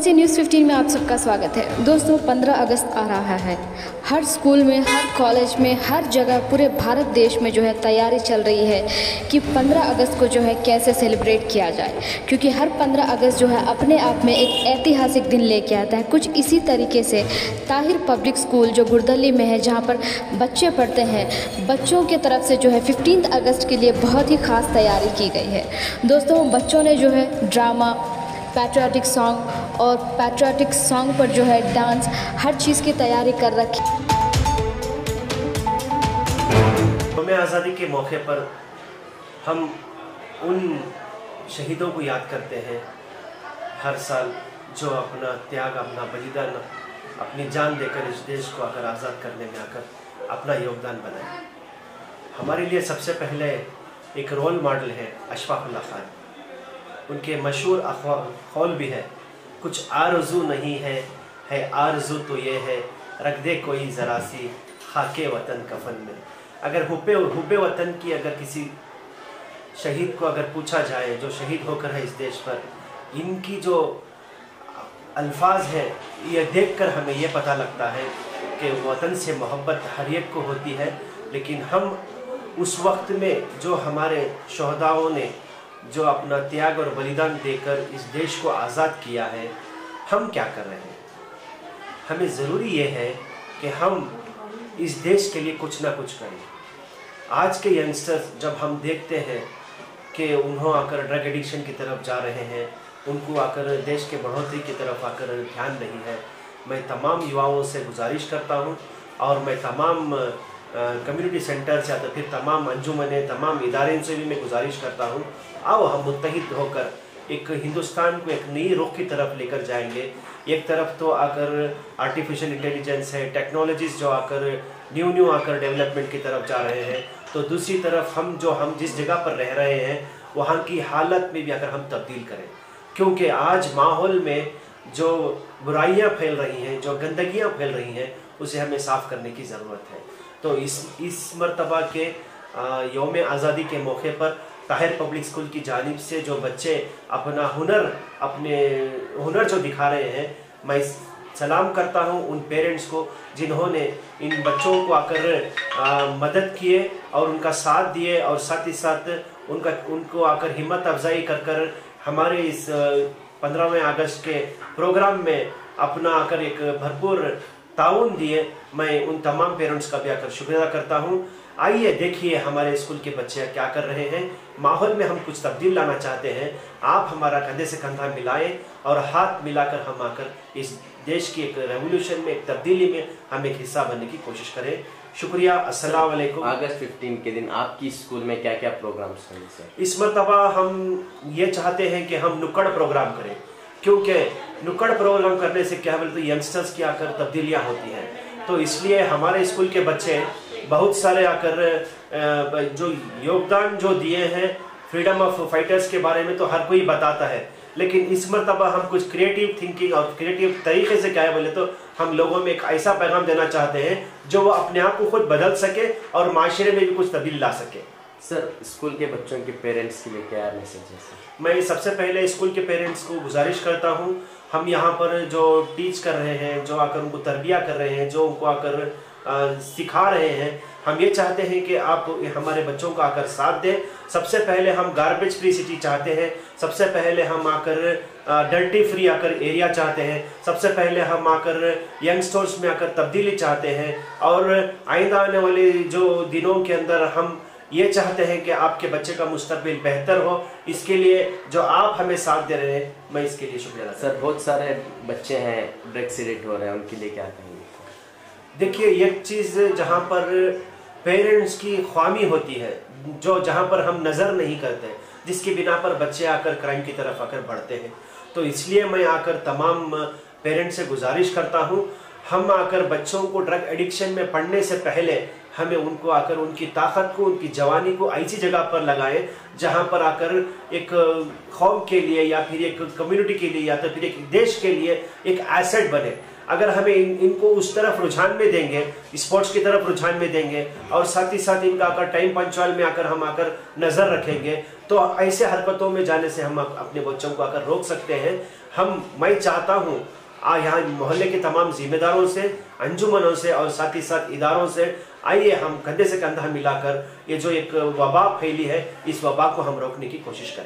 नमस्ते, न्यूज़ 15 में आप सबका स्वागत है। दोस्तों, 15 अगस्त आ रहा है। हर स्कूल में, हर कॉलेज में, हर जगह पूरे भारत देश में जो है तैयारी चल रही है कि 15 अगस्त को जो है कैसे सेलिब्रेट किया जाए, क्योंकि हर 15 अगस्त जो है अपने आप में एक ऐतिहासिक दिन लेके आता है। कुछ इसी तरीके से ताहिर पब्लिक स्कूल जो गुरदली में है, जहाँ पर बच्चे पढ़ते हैं, बच्चों की तरफ से जो है 15 अगस्त के लिए बहुत ही ख़ास तैयारी की गई है। दोस्तों, बच्चों ने जो है ड्रामा, पैट्रियाटिक सॉन्ग और पैट्रियाटिक सॉन्ग पर जो है डांस, हर चीज़ की तैयारी कर रखी। यौम आज़ादी के मौके पर हम उन शहीदों को याद करते हैं हर साल, जो अपना त्याग, अपना बलिदान, अपनी जान देकर इस देश को आकर आज़ाद करने में आकर अपना योगदान बनाए। हमारे लिए सबसे पहले एक रोल मॉडल है अशफाक़ उल्लाह खान। उनके मशहूर कौल भी है, कुछ आरज़ू नहीं है आरज़ू तो ये है, रख दे कोई ज़रा सी खाके वतन कफन में। अगर हुब्बे वतन की अगर किसी शहीद को अगर पूछा जाए, जो शहीद होकर है इस देश पर, इनकी जो अल्फाज है, ये देखकर हमें ये पता लगता है कि वतन से मोहब्बत हर एक को होती है। लेकिन हम उस वक्त में जो हमारे शहदाओं ने जो अपना त्याग और बलिदान देकर इस देश को आज़ाद किया है, हम क्या कर रहे हैं? हमें ज़रूरी ये है कि हम इस देश के लिए कुछ ना कुछ करें। आज के यंगस्टर्स जब हम देखते हैं कि उन्होंने आकर ड्रग एडिक्शन की तरफ जा रहे हैं, उनको आकर देश के बढ़ोतरी की तरफ आकर ध्यान नहीं है, मैं तमाम युवाओं से गुजारिश करता हूँ और मैं तमाम कम्युनिटी सेंटर्स या तो फिर तमाम अंजुमनें, तमाम इदारे से भी मैं गुजारिश करता हूँ, आओ हम मुत्तहिद होकर एक हिंदुस्तान को एक नई रुख की तरफ लेकर जाएंगे। एक तरफ तो आकर आर्टिफिशियल इंटेलिजेंस है, टेक्नोलॉजीज़ जो आकर न्यू आकर डेवलपमेंट की तरफ जा रहे हैं, तो दूसरी तरफ हम जिस जगह पर रह रहे हैं वहाँ की हालत में भी अगर हम तब्दील करें, क्योंकि आज माहौल में जो बुराइयाँ फैल रही हैं, जो गंदगियाँ फैल रही हैं, उसे हमें साफ़ करने की ज़रूरत है। तो इस मरतबा के यौम आज़ादी के मौके पर ताहिर पब्लिक स्कूल की जानिब से जो बच्चे अपने हुनर जो दिखा रहे हैं, मैं सलाम करता हूं उन पेरेंट्स को जिन्होंने इन बच्चों को आकर मदद किए और उनका साथ दिए, और साथ ही साथ उनको आकर हिम्मत अफजाई कर हमारे इस 15वें अगस्त के प्रोग्राम में अपना आकर एक भरपूर ताउन दिए। मैं उन तमाम पेरेंट्स का भी आकर शुक्रिया करता हूँ। आइए देखिए हमारे स्कूल के बच्चे क्या कर रहे हैं। माहौल में हम कुछ तब्दील लाना चाहते हैं, आप हमारा कंधे से कंधा मिलाएं और हाथ मिलाकर हम आकर इस देश की एक रेवोल्यूशन में, एक तब्दीली में हम एक हिस्सा बनने की कोशिश करें। शुक्रिया। अस्सलाम वालेकुम। अगस्त 15 के दिन आपकी स्कूल में क्या क्या प्रोग्राम्स होंगे सर? इस मरतबा हम ये चाहते हैं कि हम नुक्कड़ प्रोग्राम करें, क्योंकि नुक्कड़ प्रोग्राम करने से क्या बोलते यंगस्टर्स की आकर तब्दीलियाँ होती हैं। तो इसलिए हमारे स्कूल के बच्चे बहुत सारे आकर जो योगदान जो दिए हैं फ्रीडम ऑफ फाइटर्स के बारे में तो हर कोई बताता है, लेकिन इस मरतबा हम कुछ क्रिएटिव थिंकिंग और क्रिएटिव तरीके से क्या है बोले तो हम लोगों में एक ऐसा पैगाम देना चाहते हैं जो वो अपने आप को खुद बदल सके और माशरे में भी कुछ तब्दील ला सके। सर, स्कूल के बच्चों के पेरेंट्स के लिए क्या मैसेज है सर? मैं सबसे पहले स्कूल के पेरेंट्स को गुजारिश करता हूं, हम यहाँ पर जो टीच कर रहे हैं, जो आकर उनको तरबिया कर रहे हैं, जो उनको आकर सिखा रहे हैं, हम ये चाहते हैं कि आप हमारे बच्चों का आकर साथ दें। सबसे पहले हम गार्बेज फ्री सिटी चाहते हैं, सबसे पहले हम आकर डर्टी फ्री आकर एरिया चाहते हैं, सबसे पहले हम आकर यंगस्टर्स में आकर तब्दीली चाहते हैं, और आइंदा आने वाले जो दिनों के अंदर हम ये चाहते हैं कि आपके बच्चे का मुस्तकबिल बेहतर हो। इसके लिए जो आप हमें साथ दे रहे हैं, मैं इसके लिए शुक्रिया अदा। सर, बहुत सारे बच्चे हैं ड्रग से एडिक्ट हो रहे हैं, उनके लिए क्या कहेंगे? देखिए, एक चीज़ जहाँ पर पेरेंट्स की ख्वामी होती है, जो जहाँ पर हम नज़र नहीं करते, जिसकी बिना पर बच्चे आकर क्राइम की तरफ आकर बढ़ते हैं, तो इसलिए मैं आकर तमाम पेरेंट्स से गुजारिश करता हूँ, हम आकर बच्चों को ड्रग एडिक्शन में पढ़ने से पहले हमें उनको आकर उनकी ताकत को, उनकी जवानी को ऐसी जगह पर लगाएं जहां पर आकर एक कौम के लिए या फिर एक कम्युनिटी के लिए या तो फिर एक देश के लिए एक एसेट बने। अगर हमें इनको उस तरफ रुझान में देंगे, स्पोर्ट्स की तरफ रुझान में देंगे, और साथ ही साथ इनका अगर टाइम पंचुअल में हम आकर नज़र रखेंगे, तो ऐसे हरकतों में जाने से हम अपने बच्चों को आकर रोक सकते हैं। मैं चाहता हूँ यहाँ मोहल्ले के तमाम जिम्मेदारों से, अंजुमनों से और साथ ही साथ इदारों से, आइए हम कंधे से कंधा मिलाकर ये जो एक वबा फैली है, इस वबा को हम रोकने की कोशिश करें।